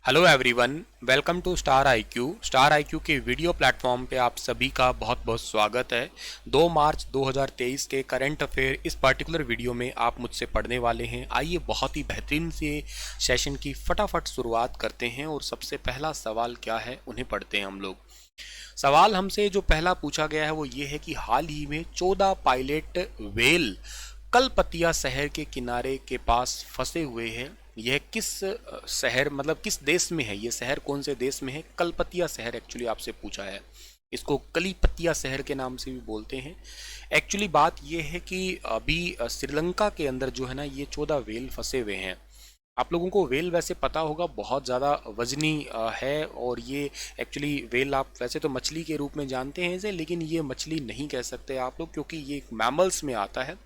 Hello everyone, welcome to Star IQ. Star IQ के video platform पे आप सभी का बहुत बहुत स्वागत है। 2 मार्च 2023 के करंट अफेयर इस पर्टिकुलर वीडियो में आप मुझसे पढ़ने वाले हैं। आइए बहुत ही बेहतरीन से सेशन की फटाफट शुरुआत करते हैं और सबसे पहला सवाल क्या है उन्हें पढ़ते हैं हम लोग। सवाल हमसे जो पहला पूछा गया है वो ये है कि हाल ही में 14 पायलट व्हेल कलपतिया शहर के किनारे के पास फंसे हुए हैं। यह किस शहर मतलब किस देश में है, ये शहर कौन से देश में है? कलपतिया शहर एक्चुअली आपसे पूछा है। इसको कलीपतिया शहर के नाम से भी बोलते हैं। एक्चुअली बात यह है कि अभी श्रीलंका के अंदर जो है ना ये 14 व्हेल फंसे हुए हैं। आप लोगों को वेल वैसे पता होगा बहुत ज़्यादा वजनी है और ये एक्चुअली वेल आप वैसे तो मछली के रूप में जानते हैं इसे, लेकिन ये मछली नहीं कह सकते आप लोग क्योंकि ये मैमल्स में आता है।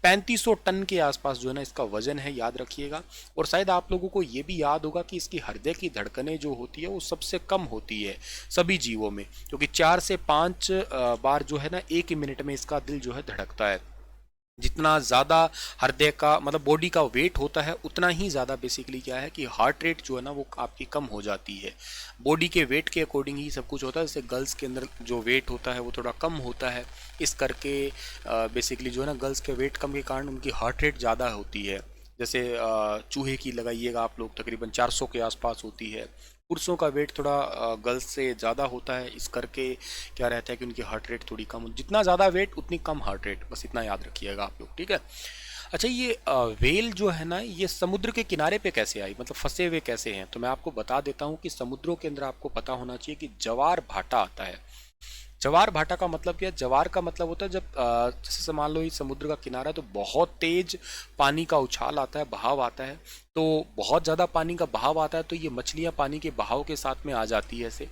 3500 टन के आसपास जो है ना इसका वजन है, याद रखिएगा। और शायद आप लोगों को ये भी याद होगा कि इसकी हृदय की धड़कनें जो होती है वो सबसे कम होती है सभी जीवों में, क्योंकि 4 से 5 बार जो है ना एक ही मिनट में इसका दिल जो है धड़कता है। जितना ज़्यादा हृदय का मतलब बॉडी का वेट होता है उतना ही ज़्यादा बेसिकली क्या है कि हार्ट रेट जो है ना वो आपकी कम हो जाती है। बॉडी के वेट के अकॉर्डिंग ही सब कुछ होता है। जैसे गर्ल्स के अंदर जो वेट होता है वो थोड़ा कम होता है, इस करके बेसिकली जो है ना गर्ल्स के वेट कम के कारण उनकी हार्ट रेट ज़्यादा होती है। जैसे चूहे की लगाइएगा आप लोग, तकरीबन 400 के आसपास होती है। पुरुषों का वेट थोड़ा गर्ल्स से ज़्यादा होता है, इस करके क्या रहता है कि उनकी हार्ट रेट थोड़ी कम, जितना ज़्यादा वेट उतनी कम हार्ट रेट, बस इतना याद रखिएगा आप लोग, ठीक है। अच्छा, ये व्हेल जो है ना ये समुद्र के किनारे पे कैसे आई, मतलब फंसे हुए कैसे हैं? तो मैं आपको बता देता हूँ कि समुद्रों के अंदर आपको पता होना चाहिए कि ज्वार भाटा आता है। जवार भाटा का मतलब क्या है? जवार का मतलब होता है जब जैसे मान लो ये समुद्र का किनारा है तो बहुत तेज पानी का उछाल आता है, बहाव आता है। तो बहुत ज़्यादा पानी का बहाव आता है तो ये मछलियाँ पानी के बहाव के साथ में आ जाती है ऐसे।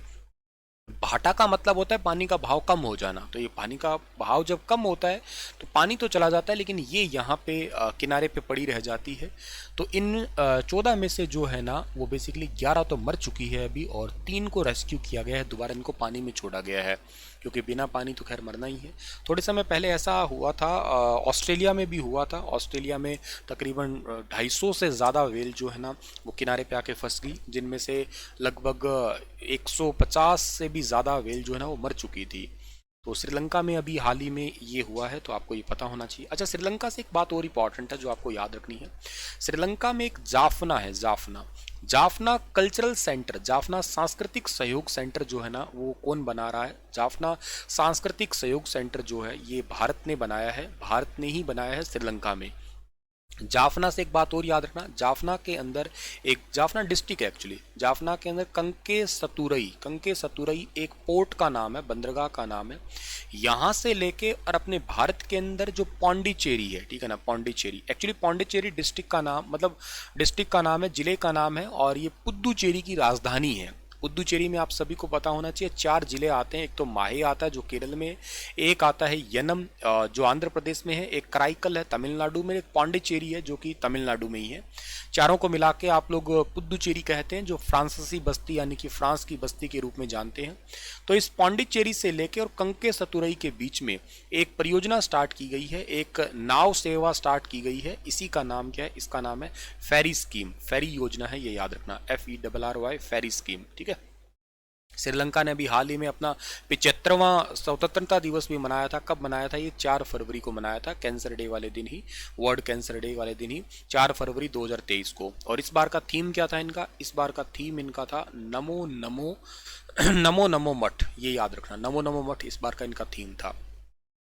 भाटा का मतलब होता है पानी का बहाव कम हो जाना। तो ये पानी का बहाव जब कम होता है तो पानी तो चला जाता है, लेकिन ये यहाँ पे किनारे पे पड़ी रह जाती है। तो इन 14 में से जो है ना वो बेसिकली 11 तो मर चुकी है अभी, और 3 को रेस्क्यू किया गया है, दोबारा इनको पानी में छोड़ा गया है क्योंकि बिना पानी तो खैर मरना ही है। थोड़े समय पहले ऐसा हुआ था, ऑस्ट्रेलिया में भी हुआ था। ऑस्ट्रेलिया में तकरीबन 250 से ज़्यादा व्हेल जो है ना वो किनारे पे आके फंस गई, जिनमें से लगभग 150 से भी ज़्यादा व्हेल जो है ना वो मर चुकी थी। तो श्रीलंका में अभी हाल ही में ये हुआ है, तो आपको ये पता होना चाहिए। अच्छा, श्रीलंका से एक बात और इम्पॉर्टेंट है जो आपको याद रखनी है। श्रीलंका में एक जाफना है, जाफना जाफना कल्चरल सेंटर, जाफना सांस्कृतिक सहयोग सेंटर जो है ना वो कौन बना रहा है? जाफना सांस्कृतिक सहयोग सेंटर जो है ये भारत ने बनाया है, भारत ने ही बनाया है श्रीलंका में। जाफना से एक बात और याद रखना, जाफना के अंदर एक जाफना डिस्ट्रिक्ट है एक्चुअली, जाफना के अंदर कंके सतुरई एक पोर्ट का नाम है, बंदरगाह का नाम है। यहाँ से लेके और अपने भारत के अंदर जो पौंडीचेरी है, ठीक है ना, पौंडीचेरी एक्चुअली पौंडीचेरी डिस्ट्रिक्ट का नाम मतलब डिस्ट्रिक्ट का नाम है, जिले का नाम है, और ये पुद्दुचेरी की राजधानी है। पुद्दुचेरी में आप सभी को पता होना चाहिए 4 जिले आते हैं। एक तो माहे आता है जो केरल में है, एक आता है यनम जो आंध्र प्रदेश में है, एक कराईकल है तमिलनाडु में, एक पौंडीचेरी है जो कि तमिलनाडु में ही है। चारों को मिला के आप लोग पुद्दुचेरी कहते हैं, जो फ्रांसीसी बस्ती यानी कि फ्रांस की बस्ती के रूप में जानते हैं। तो इस पौंडीचेरी से लेके और कंके सतुरई के बीच में एक परियोजना स्टार्ट की गई है, एक नाव सेवा स्टार्ट की गई है। इसी का नाम क्या है? इसका नाम है फेरी स्कीम, फेरी योजना है, ये याद रखना, FERRY फेरी स्कीम, ठीक है। श्रीलंका ने अभी हाल ही में अपना 75वां स्वतंत्रता दिवस भी मनाया था। कब मनाया था? ये 4 फरवरी को मनाया था, कैंसर डे वाले दिन ही, वर्ल्ड कैंसर डे वाले दिन ही, 4 फरवरी 2023 को। और इस बार का थीम क्या था इनका? इस बार का थीम इनका था नमो नमो नमो नमो मठ, ये याद रखना, नमो नमो मठ इस बार का इनका थीम था।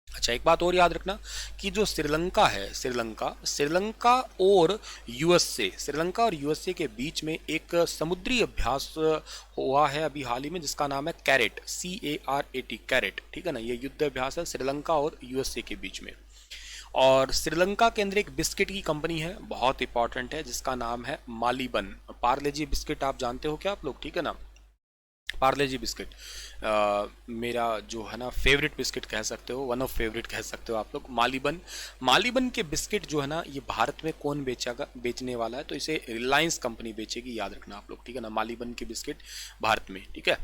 अच्छा, एक बात और याद रखना कि जो श्रीलंका है, श्रीलंका और यूएसए, श्रीलंका और यूएसए के बीच में एक समुद्री अभ्यास हुआ है अभी हाल ही में, जिसका नाम है कैरेट, CARAT, कैरेट, ठीक है ना। ये युद्ध अभ्यास है श्रीलंका और यूएसए के बीच में। और श्रीलंका के अंदर एक बिस्किट की कंपनी है, बहुत इंपॉर्टेंट है, जिसका नाम है मालीबन। पार्ले जी बिस्किट आप जानते हो क्या आप लोग? ठीक है ना, पार्ले जी बिस्किट। मेरा जो है ना फेवरेट बिस्किट कह सकते हो, वन ऑफ फेवरेट कह सकते हो आप लोग, मालीबन। मालीबन के बिस्किट जो है ना, ये भारत में कौन बेचने वाला है, तो इसे रिलायंस कंपनी बेचेगी, याद रखना आप लोग, ठीक है ना। मालीबन के बिस्किट भारत में, ठीक है।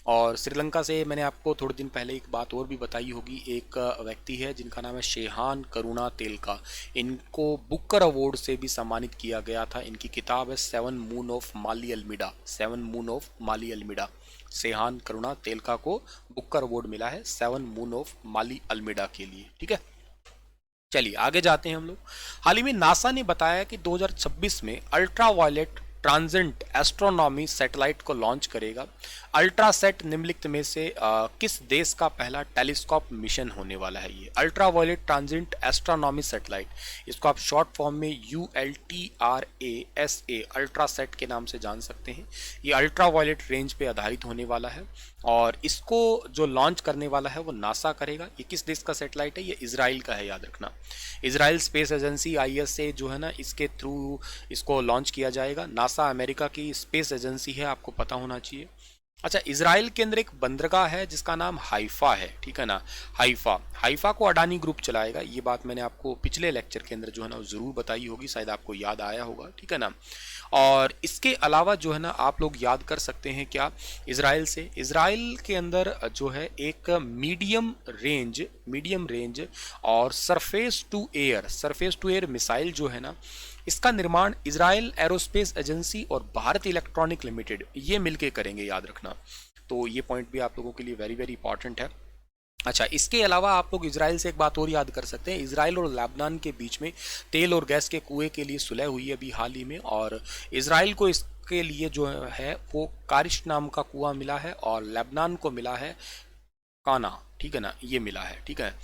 और श्रीलंका से मैंने आपको थोड़े दिन पहले एक बात और भी बताई होगी, एक व्यक्ति है जिनका नाम है शेहान करुणा तेलका। इनको बुकर अवार्ड से भी सम्मानित किया गया था। इनकी किताब है seven moon of Maali Almeida, seven moon of Maali Almeida. Shehan Karunatilaka को बुकर अवार्ड मिला है seven moon of Maali Almeida के लिए, ठीक है। चलिए आगे जाते हैं हम लोग। हाल ही में नासा ने बताया कि 2026 में ultra violet transient astronomy satellite को लॉन्च करेगा। अल्ट्रासेट निम्नलिखित में से किस देश का पहला टेलीस्कोप मिशन होने वाला है? ये ultra violet transient astronomy satellite, इसको आप शॉर्ट फॉर्म में ULTRASA अल्ट्रासेट के नाम से जान सकते हैं। ये अल्ट्रा वायलेट रेंज पे आधारित होने वाला है और इसको जो लॉन्च करने वाला है वो नासा करेगा। ये किस देश का सैटेलाइट है? ये इजराइल का है, याद रखना। इजराइल स्पेस एजेंसी ISA जो है ना, इसके थ्रू इसको लॉन्च किया जाएगा। नासा अमेरिका की स्पेस एजेंसी है, आपको पता होना चाहिए। अच्छा, इजराइल के अंदर एक बंदरगाह है जिसका नाम हाइफा है, ठीक है ना। हाइफा को अडानी ग्रुप चलाएगा। ये बात मैंने आपको पिछले लेक्चर के अंदर जो है ना जरूर बताई होगी, शायद आपको याद आया होगा, ठीक है ना। और इसके अलावा जो है ना आप लोग याद कर सकते हैं क्या, इजराइल के अंदर जो है एक मीडियम रेंज और सरफेस टू एयर मिसाइल जो है ना, इसका निर्माण इजराइल एरोस्पेस एजेंसी और भारत इलेक्ट्रॉनिक लिमिटेड ये मिलके करेंगे, याद रखना। तो ये पॉइंट भी आप लोगों के लिए वेरी वेरी इंपॉर्टेंट है। अच्छा, इसके अलावा आप लोग इजराइल से एक बात और याद कर सकते हैं, इजराइल और लेबनान के बीच में तेल और गैस के कुएं के लिए सुलह हुई है अभी हाल ही में, और इजराइल को इसके लिए जो है वो कारिश नाम का कुआं मिला है और लेबनान को मिला है काना, ठीक है ना, ये मिला है, ठीक है।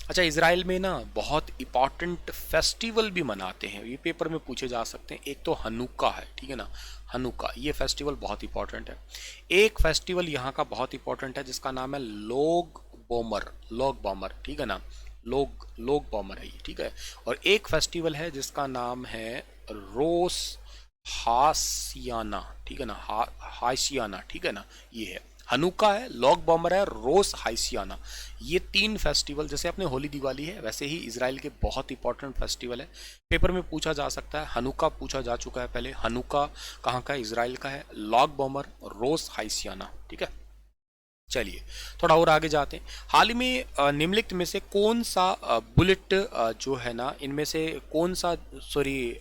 अच्छा, इजराइल में ना बहुत इंपॉर्टेंट फेस्टिवल भी मनाते हैं, ये पेपर में पूछे जा सकते हैं। एक तो हनुक्का है, ठीक है ना, हनुक्का, ये फेस्टिवल बहुत इंपॉर्टेंट है। एक फेस्टिवल यहाँ का बहुत इंपॉर्टेंट है जिसका नाम है लोग बॉमर, ठीक है ना, लोग बॉमर है ये, ठीक है। और एक फेस्टिवल है जिसका नाम है रोस हासियाना, ठीक है ना, हासियाना, ठीक है ना। ये है हनुक्का है, लॉग बॉमर है, रोस हाइसियाना। ये तीन फेस्टिवल, जैसे अपने होली दिवाली है वैसे ही इजराइल के बहुत इंपॉर्टेंट फेस्टिवल है, पेपर में पूछा जा सकता है। हनुक्का पूछा जा चुका है पहले, हनुक्का कहाँ का है? इजराइल का है। लॉग बॉमर, रोस हाइसियाना, ठीक है। चलिए थोड़ा और आगे जाते हैं। हाल ही में निम्नलिखित में से कौन सा बुलेट जो है ना, इनमें से कौन सा, सॉरी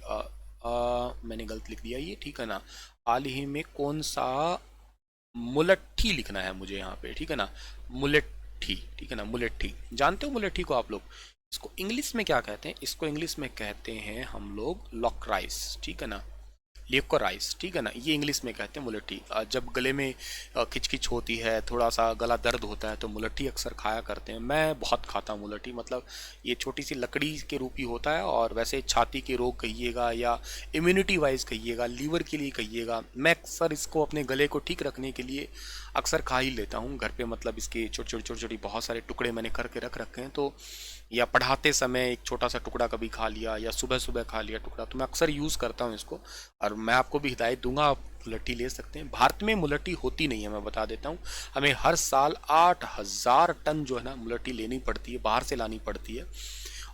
मैंने गलत लिख दिया ये, ठीक है ना। हाल ही में कौन सा, मुलट्ठी लिखना है मुझे यहाँ पे, ठीक है ना, मुलट्ठी, ठीक है ना, मुलट्ठी। जानते हो मुलट्ठी को आप लोग? इसको इंग्लिश में क्या कहते हैं? इसको इंग्लिश में कहते हैं हम लोग लॉक्राइस, ठीक है ना, लिकोराइस, ठीक है ना, ये इंग्लिश में कहते हैं मुलट्ठी। जब गले में खिचखिच होती है, थोड़ा सा गला दर्द होता है तो मुलट्ठी अक्सर खाया करते हैं। मैं बहुत खाता हूँ मुलट्ठी, मतलब ये छोटी सी लकड़ी के रूप ही होता है, और वैसे छाती के रोग कहिएगा या इम्यूनिटी वाइज कहिएगा, लीवर के लिए कहिएगा, मैं अक्सर इसको अपने गले को ठीक रखने के लिए अक्सर खा ही लेता हूँ घर पे। मतलब इसके छोटी बहुत सारे टुकड़े मैंने करके रख रखे हैं, तो या पढ़ाते समय एक छोटा सा टुकड़ा कभी खा लिया, या सुबह सुबह खा लिया टुकड़ा, तो मैं अक्सर यूज़ करता हूँ इसको। और मैं आपको भी हिदायत दूंगा, आप मुलट्ठी ले सकते हैं। भारत में मुलट्ठी होती नहीं है, मैं बता देता हूँ। हमें हर साल 8,000 टन जो है ना मुलट्ठी लेनी पड़ती है, बाहर से लानी पड़ती है।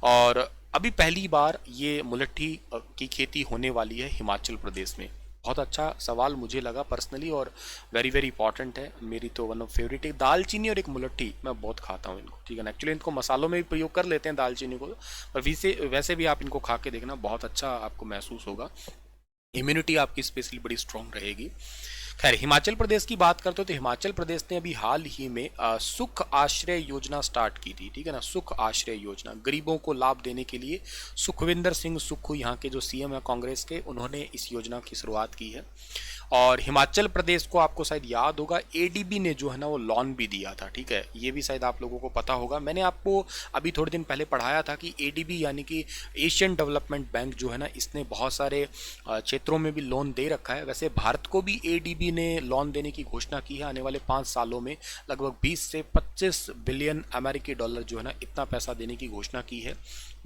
और अभी पहली बार ये मुलट्ठी की खेती होने वाली है हिमाचल प्रदेश में। बहुत अच्छा सवाल मुझे लगा पर्सनली, और वेरी वेरी इंपॉर्टेंट है, मेरी तो वन ऑफ फेवरेट। एक दालचीनी और एक मुलट्ठी, मैं बहुत खाता हूँ इनको, ठीक है ना। एक्चुअली इनको मसालों में भी प्रयोग कर लेते हैं दालचीनी को, पर वैसे भी आप इनको खा के देखना, बहुत अच्छा आपको महसूस होगा। इम्यूनिटी आपकी स्पेशली बड़ी स्ट्रांग रहेगी। खैर, हिमाचल प्रदेश की बात करते हो तो हिमाचल प्रदेश ने अभी हाल ही में सुख आश्रय योजना स्टार्ट की थी, ठीक है ना। सुख आश्रय योजना, गरीबों को लाभ देने के लिए सुखविंदर सिंह सुक्खू, यहाँ के जो CM है कांग्रेस के, उन्होंने इस योजना की शुरुआत की है। और हिमाचल प्रदेश को आपको शायद याद होगा ADB ने जो है ना वो लोन भी दिया था, ठीक है, ये भी शायद आप लोगों को पता होगा। मैंने आपको अभी थोड़े दिन पहले पढ़ाया था कि ADB यानी कि एशियन डेवलपमेंट बैंक जो है ना, इसने बहुत सारे क्षेत्रों में भी लोन दे रखा है। वैसे भारत को भी ADB ने लोन देने की घोषणा की है, आने वाले 5 सालों में लगभग 20 से 25 बिलियन अमेरिकी डॉलर जो है ना, इतना पैसा देने की घोषणा की है।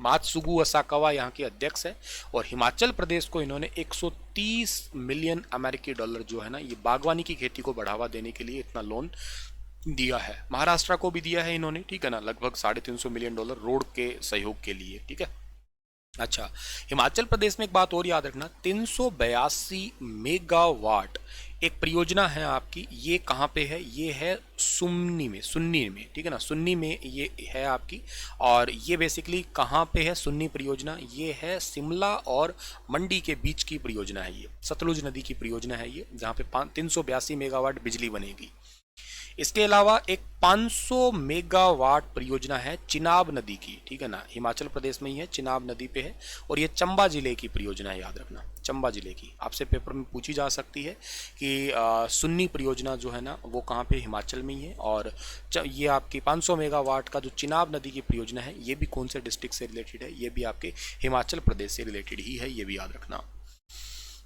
मात्सुगु असाकावा यहाँ के अध्यक्ष है, और हिमाचल प्रदेश को इन्होंने 130 मिलियन अमेरिकी डॉलर जो है ना, ये बागवानी की खेती को बढ़ावा देने के लिए इतना लोन दिया है, महाराष्ट्र को भी दिया है इन्होंने, ठीक है ना, लगभग $350 मिलियन रोड के सहयोग के लिए, ठीक है। अच्छा, हिमाचल प्रदेश में एक बात और याद रखना, 382 मेगावाट एक परियोजना है आपकी, ये कहाँ पे है, ये है सुन्नी में, ठीक है ना, सुन्नी में ये है आपकी। और ये बेसिकली कहाँ पे है सुन्नी परियोजना, ये है शिमला और मंडी के बीच की परियोजना है, ये सतलुज नदी की परियोजना है ये, जहाँ पे 382 मेगावाट बिजली बनेगी। इसके अलावा एक 500 मेगावाट परियोजना है चिनाब नदी की, ठीक है ना, हिमाचल प्रदेश में ही है, चिनाब नदी पे है, और ये चंबा जिले की परियोजना है, याद रखना, चंबा जिले की। आपसे पेपर में पूछी जा सकती है कि सुन्नी परियोजना जो है ना वो कहाँ पे, हिमाचल में ही है। और ये आपकी 500 मेगावाट का जो चिनाब नदी की परियोजना है, ये भी कौन से डिस्ट्रिक्ट से रिलेटेड है, ये भी आपके हिमाचल प्रदेश से रिलेटेड ही है, ये भी याद रखना।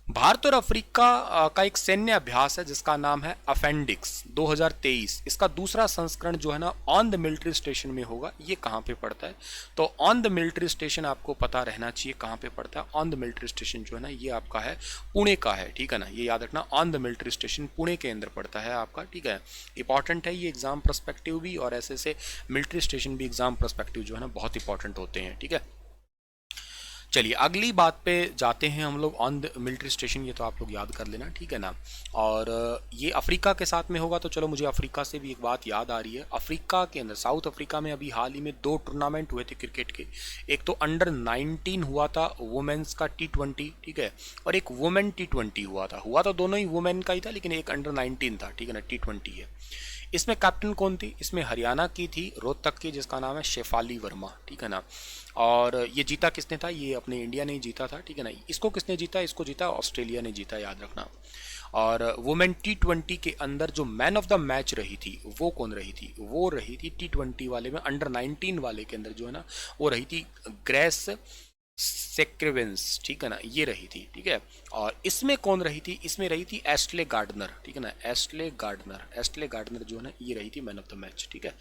भारत और अफ्रीका का एक सैन्य अभ्यास है जिसका नाम है अपेंडिक्स 2023। इसका दूसरा संस्करण जो है ना ऑन द मिलिट्री स्टेशन में होगा। ये कहाँ पे पड़ता है, तो ऑन द मिलिट्री स्टेशन आपको पता रहना चाहिए कहाँ पे पड़ता है। ऑन द मिलिट्री स्टेशन जो है ना ये आपका है पुणे का है, ठीक है ना, ये याद रखना, on the military station Pune के अंदर पड़ता है आपका, ठीक है। इंपॉर्टेंट है ये एग्जाम पर्सपेक्टिव भी, और ऐसे मिलिट्री स्टेशन भी एग्जाम पर्सपेक्टिव जो है ना बहुत इंपॉर्टेंट होते हैं, ठीक है। चलिए अगली बात पे जाते हैं हम लोग, ऑन द मिलिट्री स्टेशन, ये तो आप लोग याद कर लेना, ठीक है ना। और ये अफ्रीका के साथ में होगा, तो चलो मुझे अफ्रीका से भी एक बात याद आ रही है। अफ्रीका के अंदर, साउथ अफ्रीका में अभी हाल ही में 2 टूर्नामेंट हुए थे क्रिकेट के। एक तो अंडर-19 हुआ था वुमेन्स का T20, ठीक है, और एक वुमेन T20 हुआ था दोनों ही वुमेन का ही था, लेकिन एक अंडर-19 था, ठीक है ना, T20 है। इसमें कैप्टन कौन थी, इसमें हरियाणा की थी, रोहतक की, जिसका नाम है शेफाली वर्मा, ठीक है ना। और ये जीता किसने था, ये अपने इंडिया ने ही जीता था, ठीक है ना। इसको किसने जीता, इसको जीता ऑस्ट्रेलिया ने जीता, याद रखना। और वुमेन T20 के अंदर जो मैन ऑफ द मैच रही थी वो कौन रही थी, वो रही थी T20 वाले में, अंडर-19 वाले के अंदर जो है ना वो रही थी ग्रेस सेक्रेवेंस, ठीक है ना, ये रही थी, ठीक है। और इसमें कौन रही थी, इसमें रही थी एस्ले गार्डनर, ठीक है ना, एस्ले गार्डनर जो है ना ये रही थी मैन ऑफ द मैच, ठीक है।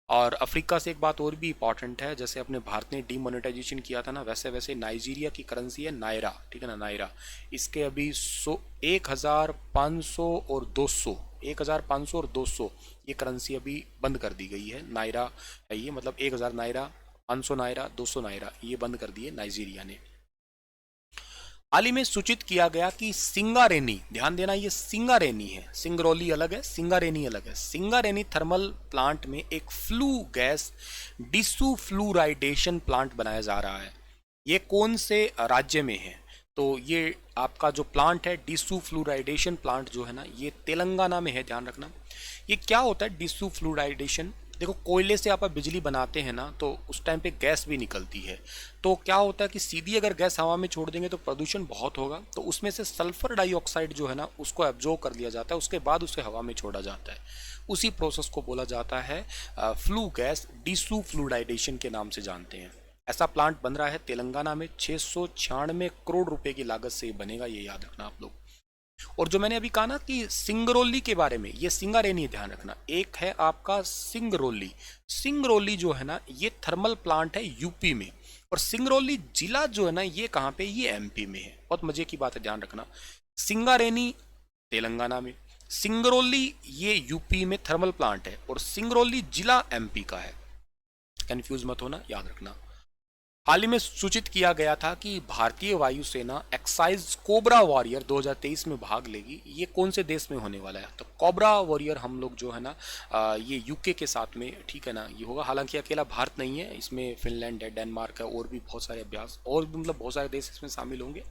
और अफ्रीका से एक बात और भी इंपॉर्टेंट है, जैसे अपने भारत ने डीमोनेटाइजेशन किया था ना, वैसे वैसे नाइजीरिया की करेंसी है नायरा, ठीक है ना, नायरा। इसके अभी 1500 और 200, 1500 और 200 ये करेंसी अभी बंद कर दी गई है, नायरा है ये, मतलब 1000 नायरा, 500 नायरा, 200 नायरा, ये बंद कर दिए नाइजीरिया ने। हाल ही में सूचित किया गया कि सिंगारेनी, ध्यान देना ये सिंगारेनी है, सिंगरौली अलग है, सिंगारेनी अलग है। सिंगारेनी थर्मल प्लांट में एक फ्लू गैस डिसुफ्लूराइडेशन प्लांट बनाया जा रहा है। ये कौन से राज्य में है, तो ये आपका जो प्लांट है डिसुफ्लूराइडेशन प्लांट जो है ना ये तेलंगाना में है, ध्यान रखना। ये क्या होता है डिसुफ्लूराइडेशन, देखो कोयले से आप बिजली बनाते हैं ना तो उस टाइम पे गैस भी निकलती है, तो क्या होता है कि सीधी अगर गैस हवा में छोड़ देंगे तो प्रदूषण बहुत होगा, तो उसमें से सल्फर डाइऑक्साइड जो है ना उसको एब्जॉर्ब कर लिया जाता है, उसके बाद उसे हवा में छोड़ा जाता है। उसी प्रोसेस को बोला जाता है फ्लू गैस डिसुफ्लूराइडेशन के नाम से जानते हैं। ऐसा प्लांट बन रहा है तेलंगाना में, 696 करोड़ रुपए की लागत से बनेगा, ये याद रखना आप लोग। और जो मैंने अभी कहा ना कि सिंगरौली के बारे में, ये सिंगारेनी ध्यान रखना, एक है आपका सिंगरौली। सिंगरौली जो है ना ये थर्मल प्लांट है यूपी में, और सिंगरौली जिला जो है ना ये कहाँ पे, ये एमपी में है। बहुत मजे की बात है, ध्यान रखना। सिंगारेनी तेलंगाना में, सिंगरौली ये यूपी में थर्मल प्लांट है, और सिंगरौली जिला एमपी का है, कंफ्यूज मत होना, याद रखना। हाल ही में सूचित किया गया था कि भारतीय वायुसेना एक्साइज कोबरा वॉरियर 2023 में भाग लेगी। ये कौन से देश में होने वाला है, तो कोबरा वॉरियर हम लोग जो है ना ये यूके के साथ में, ठीक है ना, ये होगा। हालांकि अकेला भारत नहीं है इसमें, फिनलैंड है, डेनमार्क है, और भी बहुत सारे अभ्यास, और भी मतलब बहुत सारे देश इसमें शामिल होंगे।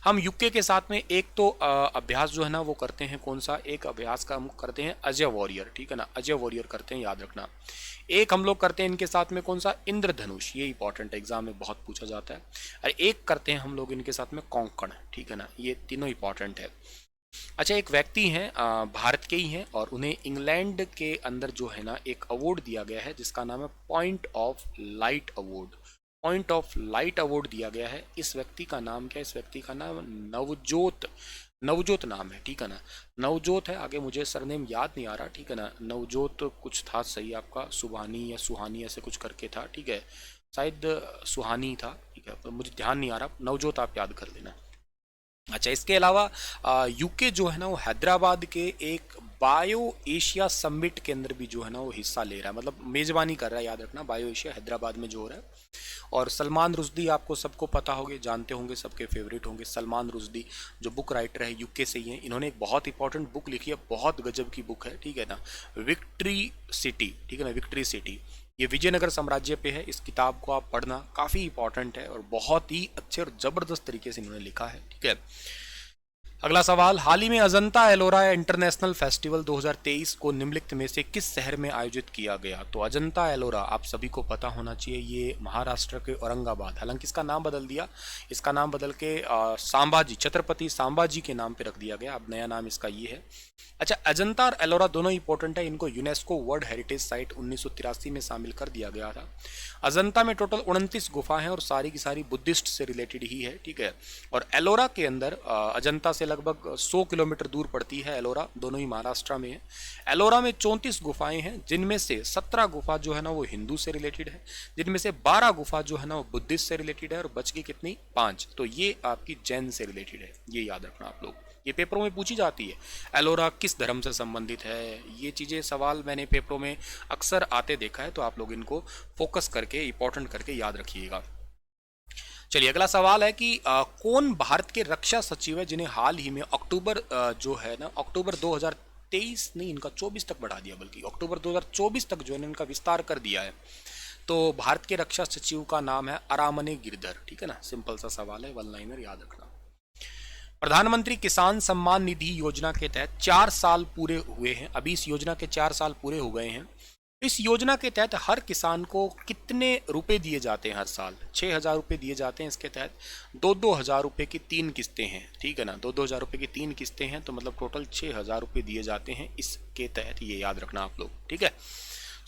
हम यूके के साथ में एक तो अभ्यास जो है ना वो करते हैं, कौन सा, एक अभ्यास का हम करते हैं अजय वॉरियर, ठीक है ना, अजय वॉरियर करते हैं, याद रखना। एक हम लोग करते हैं इनके साथ में कौन सा, इंद्रधनुष, ये इंपॉर्टेंट एग्जाम में बहुत पूछा जाता है। और एक करते हैं हम लोग इनके साथ में कोंकण, ठीक है ना, ये तीनों इंपॉर्टेंट है। अच्छा, एक व्यक्ति हैं भारत के ही हैं, और उन्हें इंग्लैंड के अंदर जो है ना एक अवार्ड दिया गया है जिसका नाम है point of light award. Point of light award दिया गया है। इस व्यक्ति का नाम क्या है, इस व्यक्ति का नाम नवजोत, नवजोत नाम है, ठीक है ना, नवजोत है। आगे मुझे सरनेम याद नहीं आ रहा, ठीक है ना, नवजोत कुछ था सही आपका, सुबहानी या सुहानी ऐसे कुछ करके था, ठीक है, शायद सुहानी था, ठीक है, पर मुझे ध्यान नहीं आ रहा, नवजोत आप याद कर लेना। अच्छा, इसके अलावा यूके जो है ना वो हैदराबाद के एक बायो एशिया समिट के अंदर भी जो है ना वो हिस्सा ले रहा है, मतलब मेजबानी कर रहा है। याद रखना, बायो एशिया हैदराबाद में जो हो रहा है। और सलमान रुश्दी आपको सबको पता होंगे, जानते होंगे, सबके फेवरेट होंगे। सलमान रुश्दी जो बुक राइटर है, यूके से ही हैं। इन्होंने एक बहुत इंपॉर्टेंट बुक लिखी है, बहुत गजब की बुक है, ठीक है ना, विक्ट्री सिटी, ठीक है ना, विक्ट्री सिटी। ये विजयनगर साम्राज्य पे है। इस किताब को आप पढ़ना, काफ़ी इंपॉर्टेंट है और बहुत ही अच्छे और ज़बरदस्त तरीके से इन्होंने लिखा है, ठीक है। अगला सवाल, हाल ही में अजंता एलोरा इंटरनेशनल फेस्टिवल 2023 को निम्नलिखित में से किस शहर में आयोजित किया गया? तो अजंता एलोरा आप सभी को पता होना चाहिए, ये महाराष्ट्र के औरंगाबाद, हालांकि इसका नाम बदल दिया, इसका नाम बदल के सांबाजी, छत्रपति सांबाजी के नाम पे रख दिया गया। अब नया नाम इसका ये है। अच्छा, अजंता और एलोरा दोनों इंपॉर्टेंट है, इनको यूनेस्को वर्ल्ड हेरिटेज साइट 1983 में शामिल कर दिया गया था। अजंता में टोटल 29 गुफा हैं और सारी की सारी बुद्धिस्ट से रिलेटेड ही है, ठीक है। और एलोरा के अंदर अजंता से लगभग 100 किलोमीटर दूर पड़ती है एलोरा, दोनों ही महाराष्ट्र में है। एलोरा में 34 गुफाएं हैं, जिनमें से 17 गुफा जो है ना वो हिंदू से रिलेटेड है, जिनमें से 12 गुफा जो है ना वो बुद्धिस्ट से रिलेटेड है और बच गई कितनी? 5। तो ये आपकी जैन से रिलेटेड है, ये याद रखना आप लोग, ये पेपरों में पूछी जाती है। एलोरा किस धर्म से संबंधित है, ये चीज़ें सवाल मैंने पेपरों में अक्सर आते देखा है, तो आप लोग इनको फोकस करके, इंपॉर्टेंट करके याद रखिएगा। चलिए, अगला सवाल है कि कौन भारत के रक्षा सचिव है जिन्हें हाल ही में अक्टूबर जो है ना, अक्टूबर 2023 नहीं, इनका 24 तक बढ़ा दिया, बल्कि अक्टूबर 2024 तक जो है ना इनका विस्तार कर दिया है। तो भारत के रक्षा सचिव का नाम है अरामने गिरधर, ठीक है ना, सिंपल सा सवाल है, वन लाइनर, याद रखना। प्रधानमंत्री किसान सम्मान निधि योजना के तहत 4 साल पूरे हुए हैं, अभी इस योजना के 4 साल पूरे हो गए हैं। इस योजना के तहत हर किसान को कितने रुपए दिए जाते हैं हर साल? 6,000 रुपये दिए जाते हैं। इसके तहत 2-2 हज़ार रुपये की 3 किस्तें हैं, ठीक है ना, 2-2 हज़ार रुपये की 3 किस्तें हैं, तो मतलब टोटल 6,000 रुपये दिए जाते हैं इसके तहत, ये याद रखना आप लोग, ठीक है।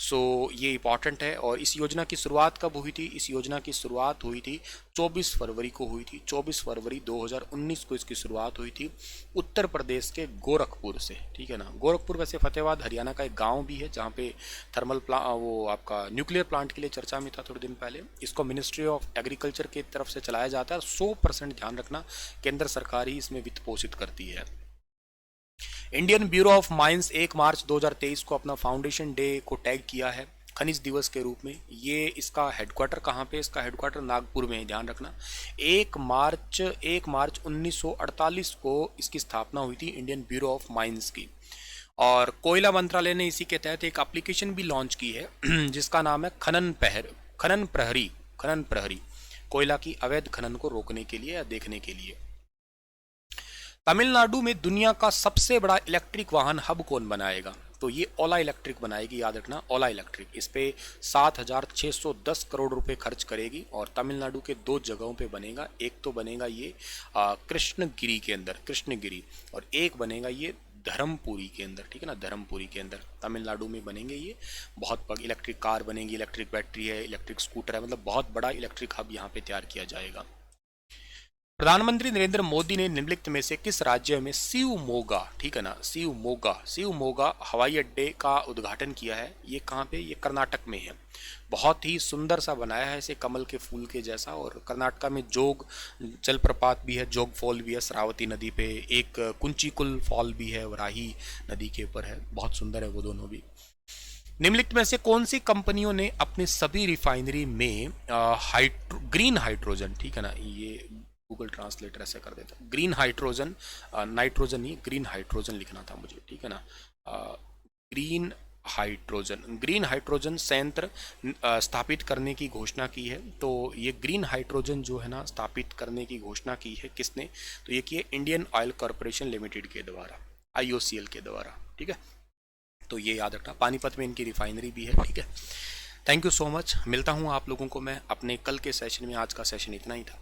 सो ये इंपॉर्टेंट है। और इस योजना की शुरुआत कब हुई थी? इस योजना की शुरुआत हुई थी 24 फरवरी को हुई थी, 24 फरवरी 2019 को इसकी शुरुआत हुई थी उत्तर प्रदेश के गोरखपुर से, ठीक है ना। गोरखपुर वैसे फतेहाबाद हरियाणा का एक गांव भी है, जहाँ पे थर्मल वो आपका न्यूक्लियर प्लांट के लिए चर्चा में था थोड़े दिन पहले। इसको मिनिस्ट्री ऑफ एग्रीकल्चर की तरफ से चलाया जाता है। 100% ध्यान रखना, केंद्र सरकार ही इसमें वित्त पोषित करती है। इंडियन ब्यूरो ऑफ माइंस 1 मार्च 2023 को अपना फाउंडेशन डे को टैग किया है खनिज दिवस के रूप में। ये इसका हेडक्वार्टर कहाँ पे? इसका हेडक्वार्टर नागपुर में है, ध्यान रखना। 1 मार्च 1948 को इसकी स्थापना हुई थी इंडियन ब्यूरो ऑफ माइंस की। और कोयला मंत्रालय ने इसी के तहत एक एप्लीकेशन भी लॉन्च की है जिसका नाम है खनन प्रहरी, कोयला की अवैध खनन को रोकने के लिए या देखने के लिए। तमिलनाडु में दुनिया का सबसे बड़ा इलेक्ट्रिक वाहन हब कौन बनाएगा? तो ये ओला इलेक्ट्रिक बनाएगी, याद रखना, ओला इलेक्ट्रिक। इस पे 7,610 करोड़ रुपए खर्च करेगी और तमिलनाडु के 2 जगहों पे बनेगा। एक तो बनेगा ये कृष्णगिरी के अंदर, कृष्णगिरी, और एक बनेगा ये धर्मपुरी के अंदर, ठीक है ना, धर्मपुरी के अंदर तमिलनाडु में बनेंगे ये। बहुत इलेक्ट्रिक कार बनेगी, इलेक्ट्रिक बैटरी है, इलेक्ट्रिक स्कूटर है, मतलब बहुत बड़ा इलेक्ट्रिक हब यहाँ पे तैयार किया जाएगा। प्रधानमंत्री नरेंद्र मोदी ने निम्नलिखित में से किस राज्य में शिवमोगा, ठीक है ना, शिवमोगा हवाई अड्डे का उद्घाटन किया है? ये कहाँ पे? ये कर्नाटक में है। बहुत ही सुंदर सा बनाया है इसे, कमल के फूल के जैसा। और कर्नाटक में जोग जलप्रपात भी है, जोग फॉल भी है श्रावती नदी पे, एक कुंचिकुल फॉल भी है, राही नदी के ऊपर है, बहुत सुंदर है वो दोनों भी। निम्नलिखित में से कौन सी कंपनियों ने अपने सभी रिफाइनरी में ग्रीन हाइड्रोजन, ठीक है ना, ये गूगल ट्रांसलेटर ऐसे कर देता, ग्रीन हाइड्रोजन, नाइट्रोजन नहीं, ग्रीन हाइड्रोजन लिखना था मुझे, ठीक है ना, ग्रीन हाइड्रोजन संयंत्र स्थापित करने की घोषणा की है। तो ये ग्रीन हाइड्रोजन जो है ना स्थापित करने की घोषणा की है किसने? तो ये की है इंडियन ऑयल कॉरपोरेशन लिमिटेड के द्वारा, IOCL के द्वारा, ठीक है। तो ये याद रखना, पानीपत में इनकी रिफाइनरी भी है, ठीक है। Thank you so much. मिलता हूँ आप लोगों को मैं अपने कल के सेशन में। आज का सेशन इतना ही था।